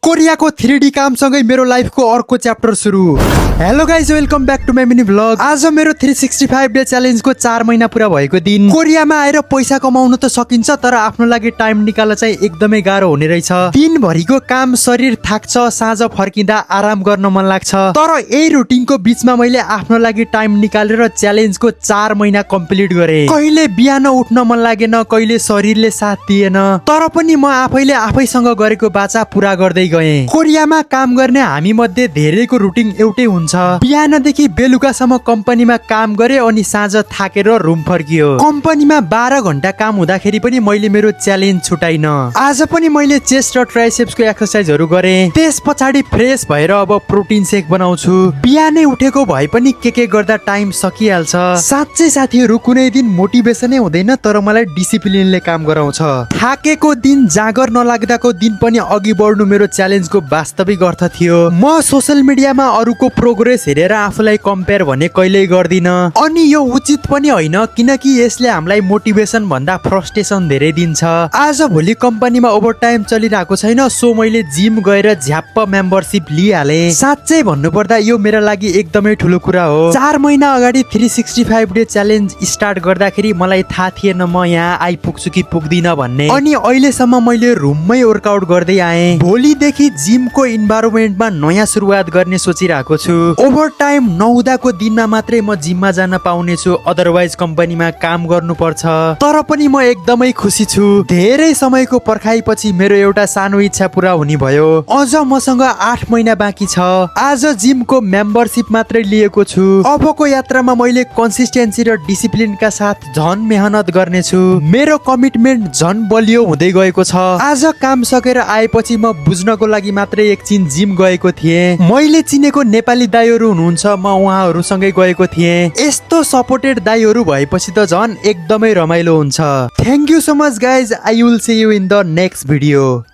कोरियाको 3D कामसँगै मेरो लाइफको अर्को च्याप्टर सुरु। Hello guys, welcome back to my mini vlog. आज मेरो 365 डे च्यालेन्जको 4 महिना पुरा भएको दिन। कोरियामा आएर पैसा कमाउनु त सकिन्छ, तर आफ्नो लागि टाइम निकाल्न चाहिँ एकदमै गाह्रो हुने रहेछ। दिनभरिको काम, शरीर थाक्छ, साँझ फर्किँदा आराम गर्न मन लाग्छ। तर यही रुटिनको बीचमा मैले आफ्नो लागि टाइम निकालेर च्यालेन्जको 4 महिना कम्प्लिट गरे। कहिले बिहान उठ्न मन लागेन, कहिले शरीरले साथ दिएन, तर पनि म आफैले आफैसँग गरेको बाचा पुरा गर्दै गएँ। कोरियामा काम गर्ने हामी मध्ये धेरैको रुटिन एउटै हुन्छ। बिहानदेखि बेलुकासम्म कम्पनीमा काम गरे अनि साँझ थाकेर रुम फर्कियो। कम्पनीमा 12 घण्टा काम हुँदाखेरि पनि मैले मेरो च्यालेन्ज छुटाइन। आज पनि मैले चेस्ट र ट्राइसेप्सको एक्सर्साइजहरू गरे। त्यस पछाडि फ्रेस भएर अब प्रोटिन शेक बनाउँछु। बिहानै उठेको भए पनि के गर्दा टाइम सकिहाल्छ। साँच्चै साथीहरू, कुनै दिन मोटिभेसनै हुँदैन, तर मलाई डिसिप्लिनले काम गराउँछ। थाकेको दिन, जागर नलाग्दाको दिन पनि अघि बढ्नु मेरो च्यालेन्जको वास्तविक अर्थ थियो। म सोशल मिडियामा अरूको प्रोग्रेस हेरेर आफूलाई कम्पेयर भने कहिल्यै गर्दिन, अनि यो उचित पनि होइन, किनकि यसले हामीलाई मोटिभेसन भन्दा फ्रस्ट्रेसन धेरै दिन्छ। आज भोलि कम्पनीमा ओभरटाइम चलिरहेको छैन, सो मैले जिम गएर झ्याप्प मेम्बरसिप लिइहाले। साँच्चै भन्नुपर्दा यो मेरो लागि एकदमै ठुलो कुरा हो। 4 महिना अगाडि 365 डे च्यालेन्ज स्टार्ट गर्दाखेरि मलाई थाहा थिएन म यहाँ आइपुग्छु कि पुग्दिन भन्ने, अनि अहिलेसम्म मैले रुममै वर्कआउट गर्दै आएँ। भोलिदेखि जिमको इन्भाइरोमेन्टमा नयाँ सुरुवात गर्ने सोचिरहेको छु। ओभर टाइम नहुँदाको दिनमा मात्रै म जिममा जान पाउने छु, अदरवाइज कम्पनीमा काम गर्नुपर्छ। तर पनि म एकदमै खुसी छु। धेरै समयको पर्खाइपछि मेरो एउटा सानो इच्छा पुरा हुने भयो। अझ मसँग 8 महिना बाँकी छ। आज जिमको मेम्बरसिप मात्रै लिएको छु। अबको यात्रामा मैले कन्सिस्टेन्सी र डिसिप्लिनका साथ झन मेहनत गर्नेछु। मेरो कमिटमेन्ट झन बलियो हुँदै गएको छ। आज काम सकेर आएपछि म बुझ्नको लागि मात्रै एकछिन जिम गएको थिएँ। मैले चिनेको नेपाली दाइहरू हुनुहुन्छ, म उहाँहरूसँगै गएको थिएँ। यस्तो सपोर्टेड दाइहरू भएपछि त झन् एकदमै रमाइलो हुन्छ। Thank you so much guys. I will see you in the next video.